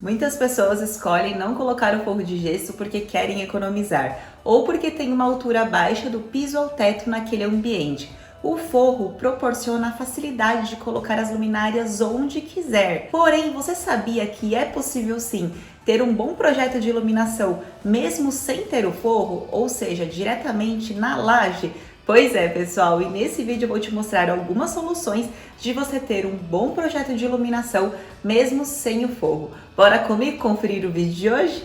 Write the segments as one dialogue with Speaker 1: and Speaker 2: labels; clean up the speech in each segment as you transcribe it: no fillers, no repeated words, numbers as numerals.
Speaker 1: Muitas pessoas escolhem não colocar o forro de gesso porque querem economizar ou porque tem uma altura baixa do piso ao teto naquele ambiente. O forro proporciona a facilidade de colocar as luminárias onde quiser. Porém, você sabia que é possível sim ter um bom projeto de iluminação mesmo sem ter o forro, ou seja, diretamente na laje? Pois é, pessoal, e nesse vídeo eu vou te mostrar algumas soluções de você ter um bom projeto de iluminação mesmo sem o forro. Bora comigo conferir o vídeo de hoje?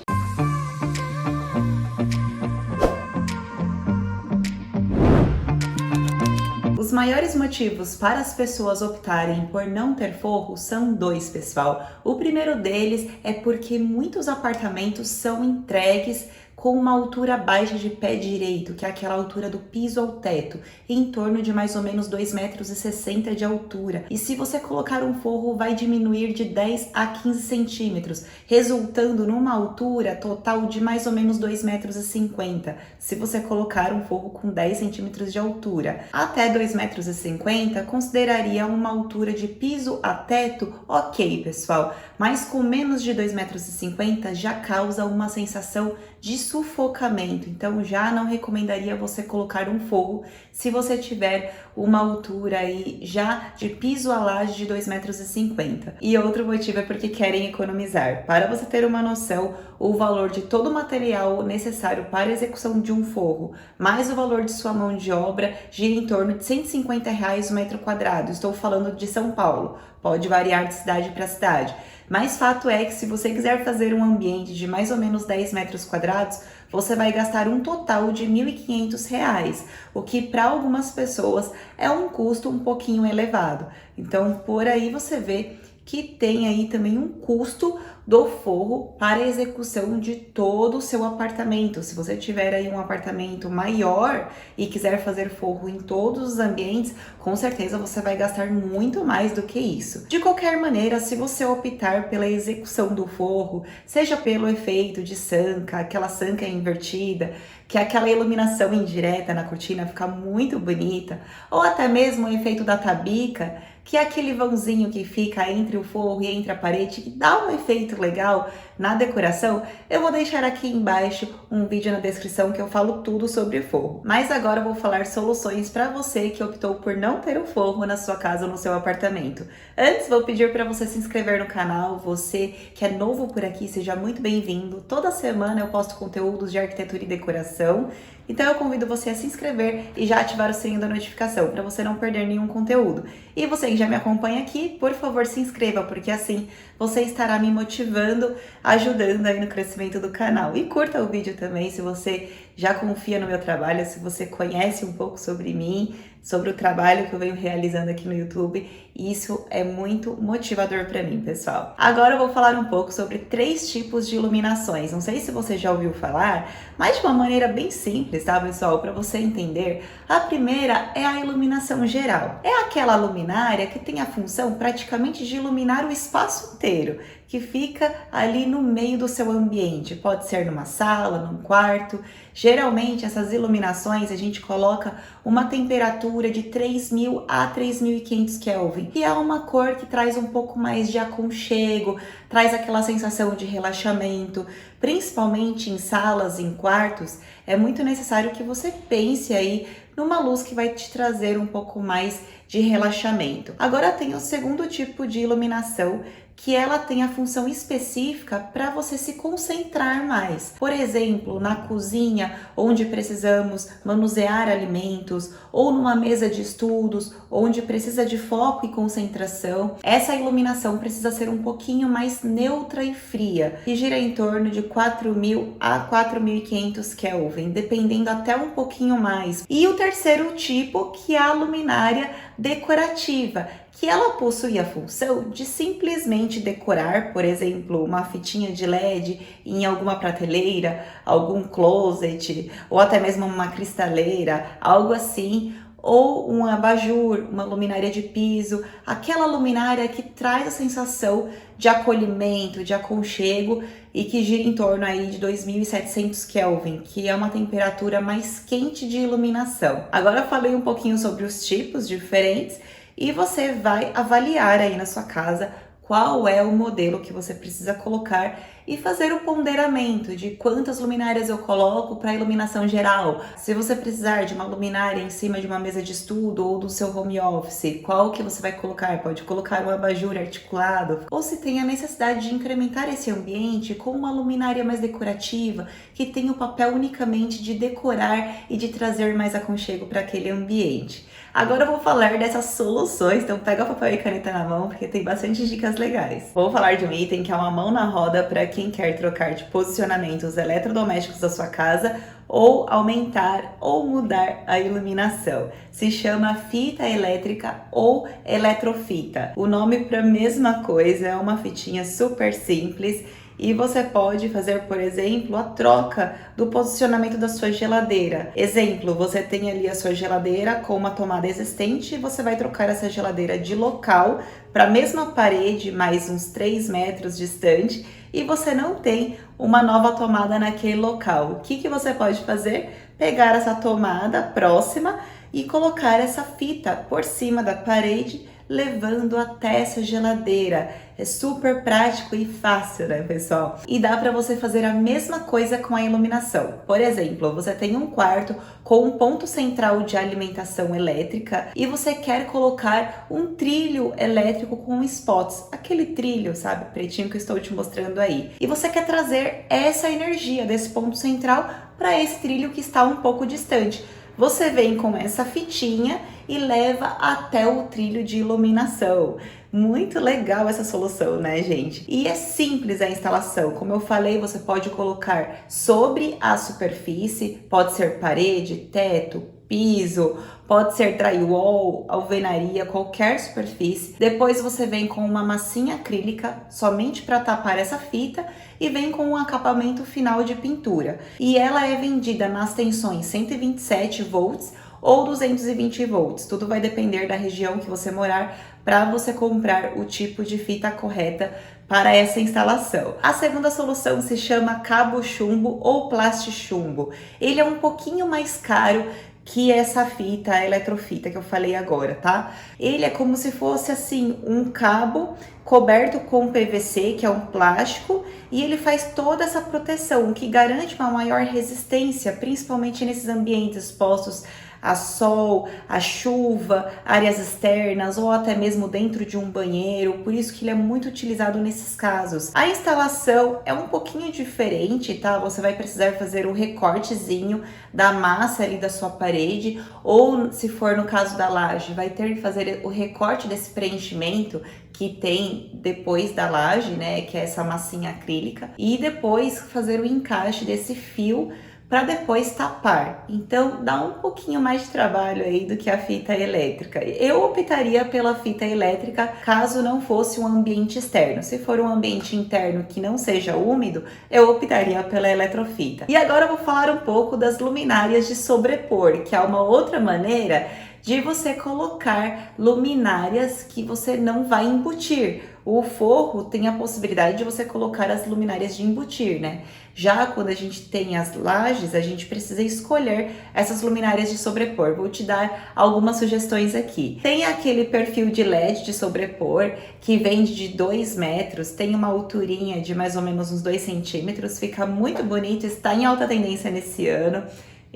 Speaker 1: Os maiores motivos para as pessoas optarem por não ter forro são dois, pessoal. O primeiro deles é porque muitos apartamentos são entregues com uma altura baixa de pé direito, que é aquela altura do piso ao teto, em torno de mais ou menos 2,60 m de altura. E se você colocar um forro, vai diminuir de 10 a 15 centímetros, resultando numa altura total de mais ou menos 2,50 m, se você colocar um forro com 10 centímetros de altura. Até 2,50 m, consideraria uma altura de piso a teto ok, pessoal, mas com menos de 2,50 m já causa uma sensação de sufocamento, então já não recomendaria você colocar um forro se você tiver uma altura aí já de piso a laje de 2,50 m. E outro motivo é porque querem economizar. Para você ter uma noção, o valor de todo o material necessário para a execução de um forro, mais o valor de sua mão de obra, gira em torno de R$ 150 o metro quadrado. Estou falando de São Paulo, pode variar de cidade para cidade. Mas fato é que se você quiser fazer um ambiente de mais ou menos 10 metros quadrados, você vai gastar um total de R$ 1.500, o que para algumas pessoas é um custo um pouquinho elevado. Então, por aí você vê que tem aí também um custo do forro para a execução de todo o seu apartamento. Se você tiver aí um apartamento maior e quiser fazer forro em todos os ambientes, com certeza você vai gastar muito mais do que isso. De qualquer maneira, se você optar pela execução do forro, seja pelo efeito de sanca, aquela sanca invertida, que aquela iluminação indireta na cortina fica muito bonita, ou até mesmo o efeito da tabica, que é aquele vãozinho que fica entre o forro e entre a parede, que dá um efeito legal na decoração, eu vou deixar aqui embaixo um vídeo na descrição que eu falo tudo sobre forro. Mas agora eu vou falar soluções para você que optou por não ter o forro na sua casa ou no seu apartamento. Antes, vou pedir para você se inscrever no canal. Você que é novo por aqui, seja muito bem-vindo. Toda semana eu posto conteúdos de arquitetura e decoração, então eu convido você a se inscrever e já ativar o sininho da notificação para você não perder nenhum conteúdo. E você que já me acompanha aqui, por favor se inscreva, porque assim você estará me motivando, ajudando aí no crescimento do canal. E curta o vídeo também se você já confia no meu trabalho, se você conhece um pouco sobre mim, sobre o trabalho que eu venho realizando aqui no YouTube. Isso é muito motivador para mim, pessoal. Agora eu vou falar um pouco sobre 3 tipos de iluminações. Não sei se você já ouviu falar, mas de uma maneira bem simples, tá, pessoal? Para você entender, a primeira é a iluminação geral. É aquela luminária que tem a função praticamente de iluminar o espaço inteiro, que fica ali no meio do seu ambiente. Pode ser numa sala, num quarto. Geralmente essas iluminações a gente coloca uma temperatura de 3.000 a 3.500 Kelvin, que é uma cor que traz um pouco mais de aconchego, traz aquela sensação de relaxamento. Principalmente em salas, em quartos, é muito necessário que você pense aí numa luz que vai te trazer um pouco mais de relaxamento. Agora tem o segundo tipo de iluminação, que ela tem a função específica para você se concentrar mais. Por exemplo, na cozinha, onde precisamos manusear alimentos, ou numa mesa de estudos, onde precisa de foco e concentração, essa iluminação precisa ser um pouquinho mais neutra e fria, que gira em torno de 4.000 a 4.500 Kelvin, dependendo até um pouquinho mais. E o terceiro tipo, que é a luminária decorativa, que ela possui a função de simplesmente decorar, por exemplo, uma fitinha de LED em alguma prateleira, algum closet, ou até mesmo uma cristaleira, algo assim, ou um abajur, uma luminária de piso, aquela luminária que traz a sensação de acolhimento, de aconchego e que gira em torno aí de 2.700 Kelvin, que é uma temperatura mais quente de iluminação. Agora eu falei um pouquinho sobre os tipos diferentes e você vai avaliar aí na sua casa qual é o modelo que você precisa colocar e fazer o ponderamento de quantas luminárias eu coloco para iluminação geral. Se você precisar de uma luminária em cima de uma mesa de estudo ou do seu home office, qual que você vai colocar? Pode colocar um abajur articulado. Ou se tem a necessidade de incrementar esse ambiente com uma luminária mais decorativa, que tem o papel unicamente de decorar e de trazer mais aconchego para aquele ambiente. Agora eu vou falar dessas soluções, então pega o papel e caneta na mão, porque tem bastante dicas legais. Vou falar de um item que é uma mão na roda para quem quer trocar de posicionamento os eletrodomésticos da sua casa ou aumentar ou mudar a iluminação. Se chama fita elétrica ou eletrofita. O nome para a mesma coisa, é uma fitinha super simples. E você pode fazer, por exemplo, a troca do posicionamento da sua geladeira. Exemplo, você tem ali a sua geladeira com uma tomada existente e você vai trocar essa geladeira de local para a mesma parede, mais uns 3 metros distante, e você não tem uma nova tomada naquele local. O que você pode fazer? Pegar essa tomada próxima e colocar essa fita por cima da parede, levando até essa geladeira. É super prático e fácil, né, pessoal? E dá para você fazer a mesma coisa com a iluminação. Por exemplo, você tem um quarto com um ponto central de alimentação elétrica e você quer colocar um trilho elétrico com spots, aquele trilho, sabe, pretinho que eu estou te mostrando aí. E você quer trazer essa energia desse ponto central para esse trilho que está um pouco distante. Você vem com essa fitinha e leva até o trilho de iluminação. Muito legal essa solução, né, gente? E é simples a instalação. Como eu falei, você pode colocar sobre a superfície, pode ser parede, teto, piso, pode ser drywall, alvenaria, qualquer superfície. Depois você vem com uma massinha acrílica somente para tapar essa fita e vem com um acabamento final de pintura. E ela é vendida nas tensões 127 volts ou 220 volts. Tudo vai depender da região que você morar para você comprar o tipo de fita correta para essa instalação. A segunda solução se chama cabo chumbo ou plastichumbo. Ele é um pouquinho mais caro que essa fita, a eletrofita que eu falei agora, tá? Ele é como se fosse assim, um cabo coberto com PVC, que é um plástico, e ele faz toda essa proteção, o que garante uma maior resistência, principalmente nesses ambientes expostos a sol, a chuva, áreas externas ou até mesmo dentro de um banheiro, por isso que ele é muito utilizado nesses casos. A instalação é um pouquinho diferente, tá? Você vai precisar fazer um recortezinho da massa ali da sua parede, ou se for no caso da laje, vai ter que fazer o recorte desse preenchimento que tem depois da laje, né, que é essa massinha acrílica, e depois fazer o encaixe desse fio para depois tapar. Então dá um pouquinho mais de trabalho aí do que a fita elétrica. Eu optaria pela fita elétrica caso não fosse um ambiente externo. Se for um ambiente interno que não seja úmido, eu optaria pela eletrofita. E agora eu vou falar um pouco das luminárias de sobrepor, que é uma outra maneira de você colocar luminárias que você não vai embutir. O forro tem a possibilidade de você colocar as luminárias de embutir, né? Já quando a gente tem as lajes, a gente precisa escolher essas luminárias de sobrepor. Vou te dar algumas sugestões aqui. Tem aquele perfil de LED de sobrepor, que vende de 2 metros, tem uma alturinha de mais ou menos uns 2 centímetros, fica muito bonito, está em alta tendência nesse ano.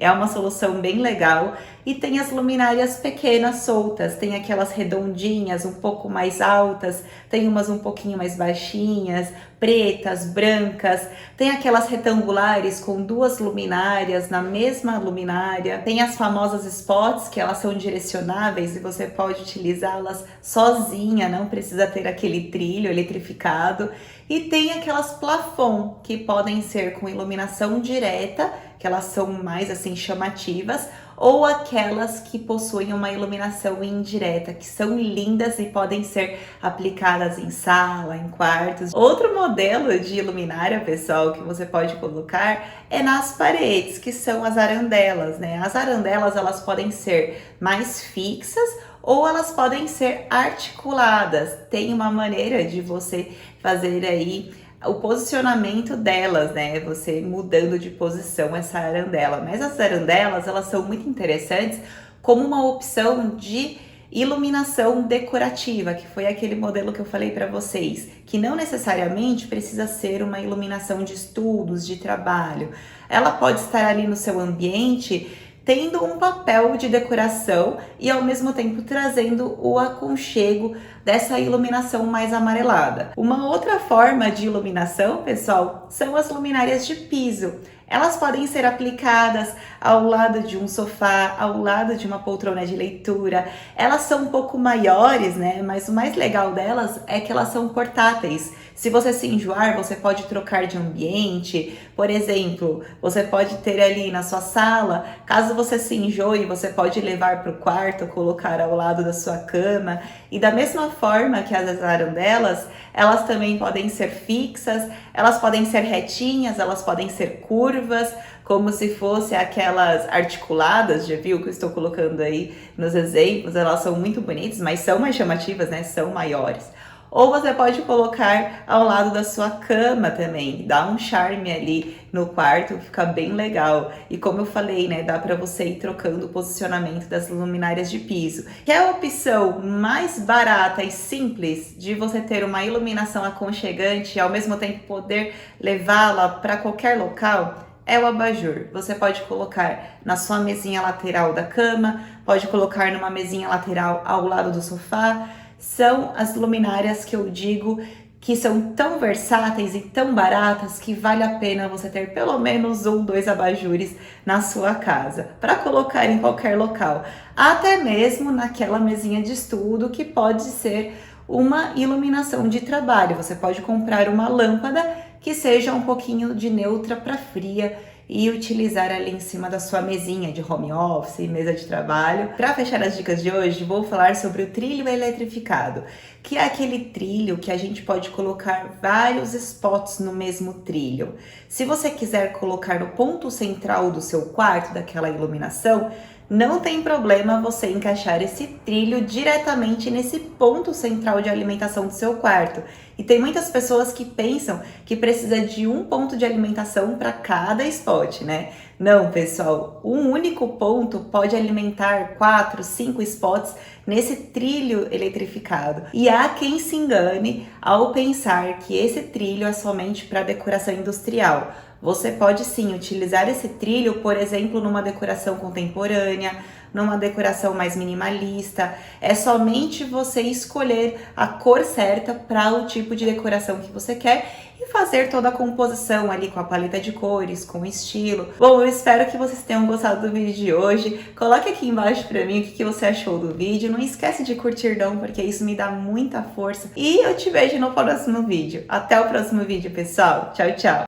Speaker 1: É uma solução bem legal. E tem as luminárias pequenas soltas, tem aquelas redondinhas um pouco mais altas, tem umas um pouquinho mais baixinhas, pretas, brancas, tem aquelas retangulares com 2 luminárias na mesma luminária, tem as famosas spots que elas são direcionáveis e você pode utilizá-las sozinha, não precisa ter aquele trilho eletrificado. E tem aquelas plafond que podem ser com iluminação direta, que elas são mais assim chamativas, ou aquelas que possuem uma iluminação indireta, que são lindas e podem ser aplicadas em sala, em quartos. Outro modelo de luminária, pessoal, que você pode colocar é nas paredes, que são as arandelas, né? As arandelas, elas podem ser mais fixas ou elas podem ser articuladas. Tem uma maneira de você fazer aí o posicionamento delas, né? Você mudando de posição essa arandela. Mas as arandelas, elas são muito interessantes como uma opção de iluminação decorativa, que foi aquele modelo que eu falei para vocês, que não necessariamente precisa ser uma iluminação de estudos, de trabalho. Ela pode estar ali no seu ambiente tendo um papel de decoração e ao mesmo tempo trazendo o aconchego dessa iluminação mais amarelada. Uma outra forma de iluminação, pessoal, são as luminárias de piso. Elas podem ser aplicadas ao lado de um sofá, ao lado de uma poltrona de leitura. Elas são um pouco maiores, né? Mas o mais legal delas é que elas são portáteis. Se você se enjoar, você pode trocar de ambiente. Por exemplo, você pode ter ali na sua sala, caso você se enjoe, você pode levar para o quarto, colocar ao lado da sua cama. E da mesma forma que as usaram delas, elas também podem ser fixas, elas podem ser retinhas, elas podem ser curvas, como se fosse aquelas articuladas, já viu que eu estou colocando aí nos exemplos? Elas são muito bonitas, mas são mais chamativas, né? São maiores. Ou você pode colocar ao lado da sua cama também, dá um charme ali no quarto, fica bem legal. E como eu falei, né, dá para você ir trocando o posicionamento das luminárias de piso. Que é a opção mais barata e simples de você ter uma iluminação aconchegante e ao mesmo tempo poder levá-la para qualquer local, é o abajur. Você pode colocar na sua mesinha lateral da cama, pode colocar numa mesinha lateral ao lado do sofá. São as luminárias que eu digo que são tão versáteis e tão baratas que vale a pena você ter pelo menos 1, 2 abajures na sua casa, para colocar em qualquer local, até mesmo naquela mesinha de estudo que pode ser uma iluminação de trabalho. Você pode comprar uma lâmpada que seja um pouquinho de neutra para fria e utilizar ali em cima da sua mesinha de home office, mesa de trabalho. Para fechar as dicas de hoje, vou falar sobre o trilho eletrificado, que é aquele trilho que a gente pode colocar vários spots no mesmo trilho. Se você quiser colocar no ponto central do seu quarto, daquela iluminação, não tem problema você encaixar esse trilho diretamente nesse ponto central de alimentação do seu quarto. E tem muitas pessoas que pensam que precisa de um ponto de alimentação para cada spot, né? Não, pessoal, um único ponto pode alimentar 4, 5 spots nesse trilho eletrificado. E há quem se engane ao pensar que esse trilho é somente para decoração industrial. Você pode sim utilizar esse trilho, por exemplo, numa decoração contemporânea, numa decoração mais minimalista. É somente você escolher a cor certa para o tipo de decoração que você quer e fazer toda a composição ali com a paleta de cores, com o estilo. Bom, eu espero que vocês tenham gostado do vídeo de hoje. Coloque aqui embaixo para mim o que você achou do vídeo. Não esquece de curtir não, porque isso me dá muita força. E eu te vejo no próximo vídeo. Até o próximo vídeo, pessoal. Tchau, tchau!